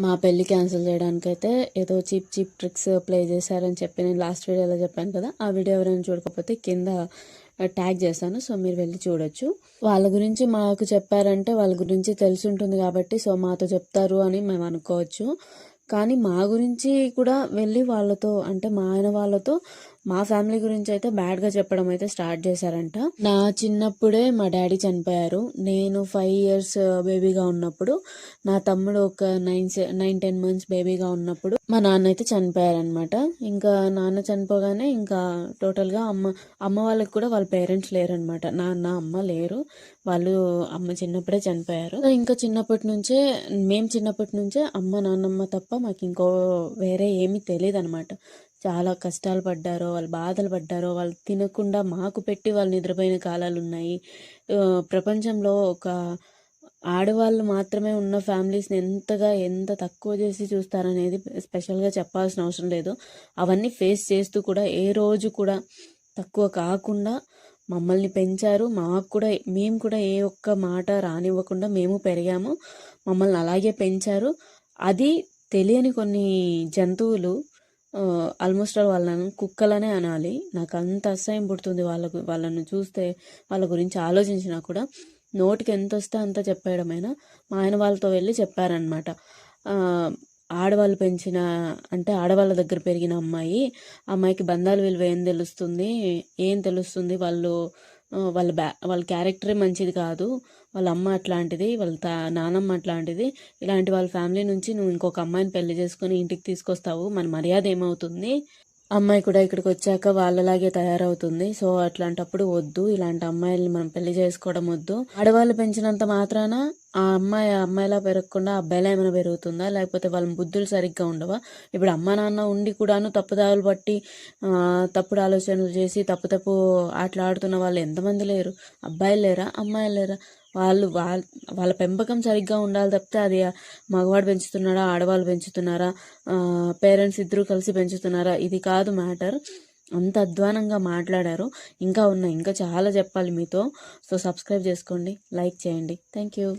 మా పెళ్ళి క్యాన్సిల్ చేయడానికైతే ఏదో చీప్ ట్రిక్స్ ప్లే చేశారని చెప్పి నేను లాస్ట్ వీడియోలో చెప్పాను కదా. ఆ వీడియో ఎవరైనా చూడకపోతే కింద ట్యాగ్ చేశాను, సో మీరు వెళ్ళి చూడొచ్చు. వాళ్ళ గురించి మాకు చెప్పారంటే వాళ్ళ గురించి తెలిసి ఉంటుంది కాబట్టి సో మాతో చెప్తారు అని మేము అనుకోవచ్చు. కానీ మా గురించి కూడా వెళ్ళి వాళ్ళతో, అంటే మా ఆయన వాళ్ళతో మా ఫ్యామిలీ గురించి అయితే బ్యాడ్గా చెప్పడం అయితే స్టార్ట్ చేశారంట. నా చిన్నప్పుడే మా డాడీ చనిపోయారు. నేను 5 years బేబీగా ఉన్నప్పుడు, నా తమ్ముడు ఒక 9-10 months బేబీగా ఉన్నప్పుడు మా నాన్న అయితే చనిపోయారనమాట. ఇంకా నాన్న చనిపోగానే ఇంకా టోటల్గా అమ్మ వాళ్ళకి కూడా వాళ్ళ పేరెంట్స్ లేరనమాట. నాన్న అమ్మ లేరు, వాళ్ళు అమ్మ చిన్నప్పుడే చనిపోయారు. ఇంకా మేము చిన్నప్పటి నుంచే అమ్మ నాన్నమ్మ తప్ప మాకు ఇంకో వేరే ఏమీ తెలియదు అనమాట. చాలా కష్టాలు పడ్డారో, వాళ్ళు బాధలు పడ్డారో, వాళ్ళు తినకుండా మాకు పెట్టి వాళ్ళు నిద్రపోయిన కాలాలు ఉన్నాయి. ప్రపంచంలో ఒక ఆడవాళ్ళు మాత్రమే ఉన్న ఫ్యామిలీస్ని ఎంత తక్కువ చేసి చూస్తారనేది స్పెషల్గా చెప్పాల్సిన అవసరం లేదు. అవన్నీ ఫేస్ చేస్తూ కూడా ఏ రోజు కూడా తక్కువ కాకుండా మమ్మల్ని పెంచారు. మేము కూడా ఏ ఒక్క మాట రానివ్వకుండా మేము పెరిగాము. మమ్మల్ని అలాగే పెంచారు. అది తెలియని కొన్ని జంతువులు, ఆల్మోస్ట్ వాళ్ళను కుక్కలనే అనాలి, నాకు అంత అసహ్యం పుడుతుంది వాళ్ళను చూస్తే, వాళ్ళ గురించి ఆలోచించినా కూడా. నోటికి ఎంత వస్తే అంత చెప్పేయడమైనా మా ఆయన వాళ్ళతో వెళ్ళి చెప్పారనమాట. ఆడవాళ్ళు అంటే ఆడవాళ్ళ దగ్గర పెరిగిన అమ్మాయికి బంధాలు విలువ ఏం తెలుస్తుంది, వాళ్ళ క్యారెక్టరే మంచిది కాదు, వాళ్ళ అమ్మ అట్లాంటిది, వాళ్ళ నానమ్మ అట్లాంటిది, ఇలాంటి వాళ్ళ ఫ్యామిలీ నుంచి నువ్వు ఇంకొక అమ్మాయిని పెళ్లి చేసుకుని ఇంటికి తీసుకొస్తావు, మన మర్యాద ఏమవుతుంది, అమ్మాయి కూడా ఇక్కడికి వచ్చాక వాళ్ళలాగే తయారవుతుంది, సో అట్లాంటప్పుడు వద్దు, ఇలాంటి అమ్మాయిల్ని మనం పెళ్లి చేసుకోవడం వద్దు. ఆడవాళ్ళు పెంచినంత మాత్రాన ఆ అమ్మాయిలా పెరగకుండా అబ్బాయిలా ఏమైనా పెరుగుతుందా, లేకపోతే వాళ్ళ బుద్ధులు సరిగ్గా ఉండవా? ఇప్పుడు అమ్మ నాన్న ఉండి కూడాను తప్పుదావులు పట్టి తప్పుడు ఆలోచనలు చేసి తప్పు ఆటలు ఆడుతున్న వాళ్ళు ఎంతమంది లేరు? అబ్బాయిలు లేరా, అమ్మాయిలు లేరా? వాళ్ళ పెంపకం సరిగ్గా ఉండాలి తప్పితే అది మగవాడు పెంచుతున్నారా, ఆడవాళ్ళు పెంచుతున్నారా, పేరెంట్స్ ఇద్దరు కలిసి పెంచుతున్నారా, ఇది కాదు మ్యాటర్. అంత అధ్వానంగా మాట్లాడారు. ఇంకా చాలా చెప్పాలి మీతో. సో సబ్స్క్రైబ్ చేసుకోండి, లైక్ చేయండి. Thank you.